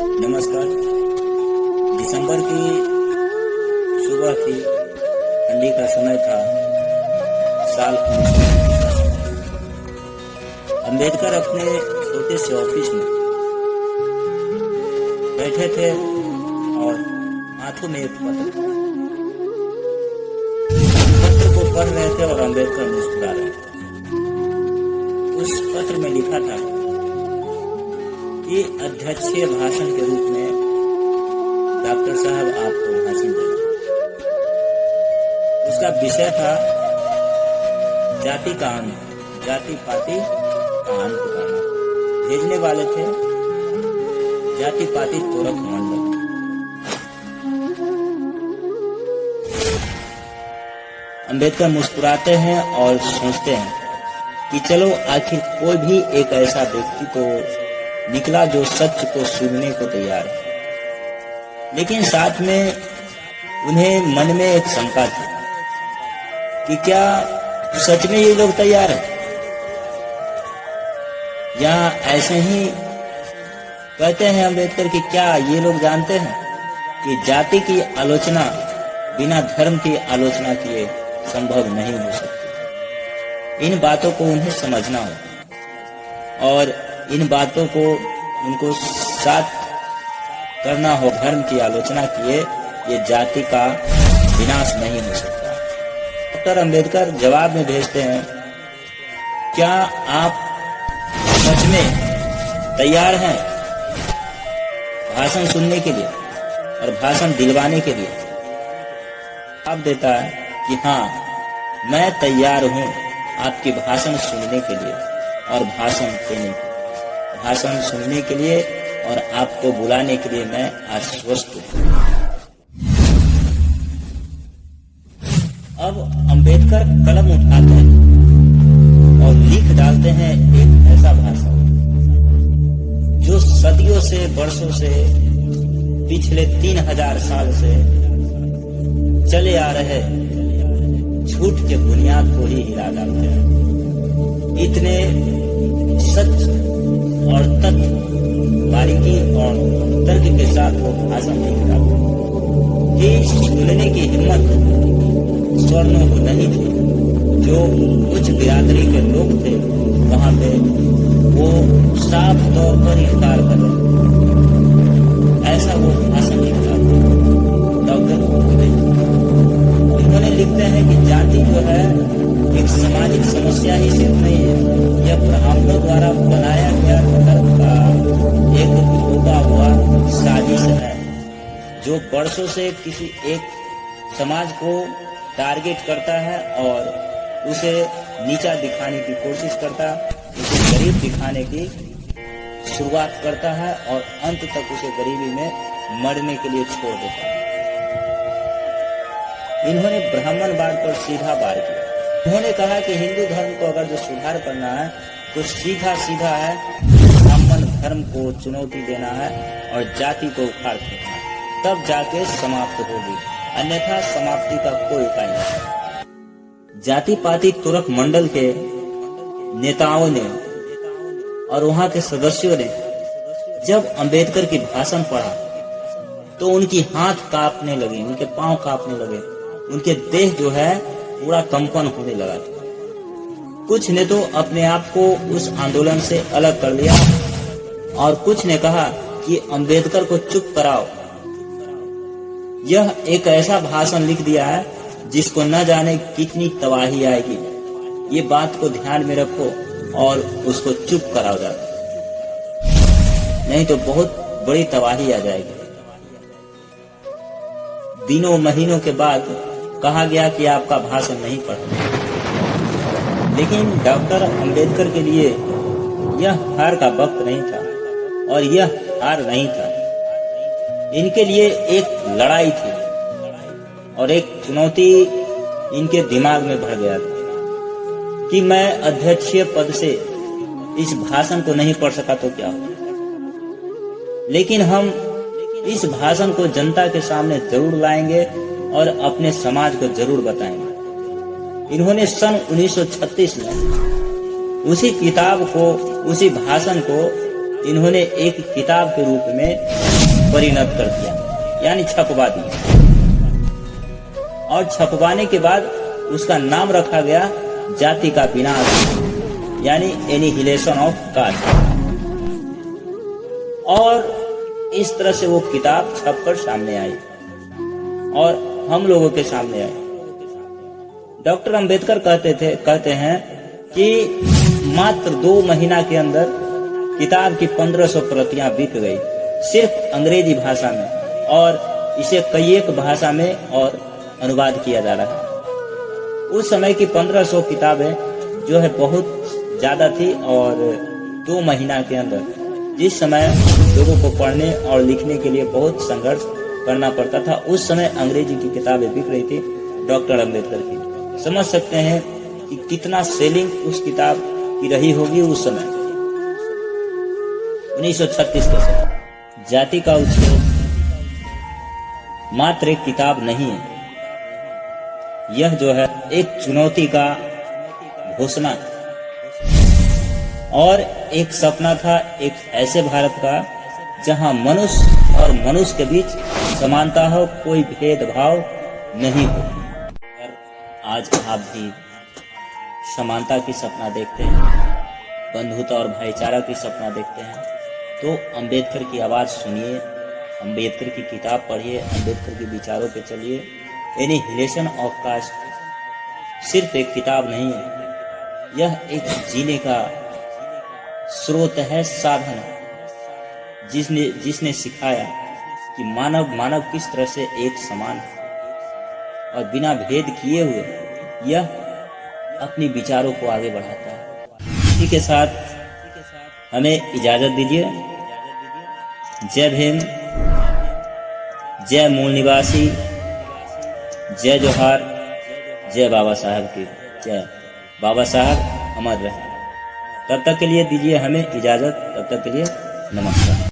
नमस्कार। दिसंबर की सुबह थी, ठंडी का समय था, साल 1929 का समय। अंबेडकर अपने छोटे से ऑफिस में बैठे थे और हाथों में एक पत्र को पढ़ रहे थे और अंबेडकर मुस्कुरा रहे थे। उस पत्र में लिखा था कि अध्यक्षीय भाषण के रूप में डॉक्टर साहब आपको भाषण देंगे। उसका विषय था जाति का अंत, जाति पाति का अंत करना। भेजने वाले थे जाति पाति तोरक मंडल। अंबेडकर मुस्कुराते हैं और सोचते हैं कि चलो आखिर कोई भी एक ऐसा व्यक्ति तो निकला जो सत्य को सुनने को तैयार है। लेकिन साथ में उन्हें मन में एक शंका थी कि क्या सच में ये लोग तैयार हैं, या ऐसे ही कहते हैं अंबेडकर कि क्या ये लोग जानते हैं कि जाति की आलोचना बिना धर्म की आलोचना किए संभव नहीं हो सकती। इन बातों को उन्हें समझना होगा और इन बातों को उनको साथ करना हो। धर्म की आलोचना किए ये जाति का विनाश नहीं हो सकता। डॉक्टर अंबेडकर जवाब में भेजते हैं, क्या आप सच में तैयार हैं भाषण सुनने के लिए और भाषण दिलवाने के लिए? जवाब देता है कि हाँ, मैं तैयार हूँ आपके भाषण सुनने के लिए और भाषण देने के लिए। भाषण सुनने के लिए और आपको बुलाने के लिए मैं आश्वस्त हूँ। अब अंबेडकर कलम उठाते हैं और लिख डालते हैं एक ऐसा भाषण जो सदियों से, वर्षों से, पिछले 3000 साल से चले आ रहे झूठ के बुनियाद को ही हिला डालते हैं। इतने सच और तथ्य, बारीकी और तर्क के साथ वो भाषण लिख डालते कि सुनने की हिम्मत स्वर्णों को नहीं थी। जो उच्च बिरादरी के लोग थे वहां पे वो साफ तौर पर इनकार कर रहे, ऐसा वो भाषण लिख डालते डॉक्टर। उन्होंने लिखते हैं कि जाति जो है एक सामाजिक समस्या ही सिर्फ नहीं है, यह ब्राह्मणों द्वारा बनाया गया धर्म का एक डूबा हुआ साजिश है जो वर्षों से किसी एक समाज को टारगेट करता है और उसे नीचा दिखाने की कोशिश करता है, उसे गरीब दिखाने की शुरुआत करता है और अंत तक उसे गरीबी में मरने के लिए छोड़ देता है। इन्होंने ब्राह्मणवाद पर सीधा वार किया। उन्होंने कहा कि हिंदू धर्म को अगर जो सुधार करना है तो सीधा सीधा है ब्राह्मण धर्म को चुनौती देना है और जाति को उखाड़ फेंकना है, तब जाके समाप्त होगी, अन्यथा समाप्ति का कोई उपाय नहीं। जाति पाति तुरक मंडल के नेताओं ने और वहां के सदस्यों ने जब अंबेडकर की भाषण पढ़ा तो उनकी हाथ कांपने लगे, उनके पांव कांपने लगे, उनके देह जो है पूरा कंपन होने लगा। कुछ ने तो अपने आप को उस आंदोलन से अलग कर लिया और कुछ ने कहा कि अंबेडकर को चुप कराओ। यह एक ऐसा भाषण लिख दिया है जिसको न जाने कितनी तबाही आएगी। ये बात को ध्यान में रखो और उसको चुप कराओ जाता, नहीं तो बहुत बड़ी तबाही आ जाएगी। दिनों महीनों के बाद कहा गया कि आपका भाषण नहीं पढ़ा, लेकिन डॉक्टर अंबेडकर के लिए यह हार का वक्त नहीं था और यह हार नहीं था। इनके लिए एक लड़ाई थी और एक चुनौती इनके दिमाग में भर गया था कि मैं अध्यक्षीय पद से इस भाषण को नहीं पढ़ सका तो क्या हो, लेकिन हम इस भाषण को जनता के सामने जरूर लाएंगे और अपने समाज को जरूर बताएंगे। इन्होंने सन 1936 में उसी किताब को, उसी भाषण को इन्होंने एक किताब के रूप में परिणत कर दिया, यानी छपवा दिया। और छपवाने के बाद उसका नाम रखा गया जाति का विनाश, यानी एनिहिलेशन ऑफ कास्ट। और इस तरह से वो किताब छपकर सामने आई और हम लोगों के सामने आई। डॉक्टर अंबेडकर कहते हैं कि मात्र 2 महीना के अंदर किताब की 1500 प्रतियां बिक गई, सिर्फ अंग्रेजी भाषा में, और इसे कई एक भाषा में और अनुवाद किया जा रहा है। उस समय की 1500 किताबें जो है बहुत ज्यादा थी, और 2 महीना के अंदर, जिस समय लोगों को पढ़ने और लिखने के लिए बहुत संघर्ष करना पड़ता था, उस समय अंग्रेजी की किताबें बिक रही थी डॉक्टर अंबेडकर की। समझ सकते हैं कि कितना सेलिंग उस किताब की रही होगी उस समय, 1936 के समय। जाति का उच्छेद मात्र एक किताब नहीं है, यह जो है एक चुनौती का घोषणा और एक सपना था, एक ऐसे भारत का जहां मनुष्य और मनुष्य के बीच समानता हो, कोई भेदभाव नहीं हो। और आज आप भी समानता की सपना देखते हैं, बंधुता और भाईचारा की सपना देखते हैं, तो अंबेडकर की आवाज़ सुनिए, अंबेडकर की किताब पढ़िए, अंबेडकर के विचारों पे चलिए। एनिहिलेशन ऑफ कास्ट सिर्फ एक किताब नहीं है, यह एक जीने का स्रोत है, साधन है, जिसने सिखाया कि मानव किस तरह से एक समान है और बिना भेद किए हुए यह अपनी विचारों को आगे बढ़ाता है। इसी के साथ हमें इजाजत दीजिए। जय भीम, जय मूल निवासी, जय जोहार, जय बाबा साहब की जय। बाबा साहब अमर रहे। तब तक के लिए दीजिए हमें इजाजत, तब तक के लिए नमस्कार।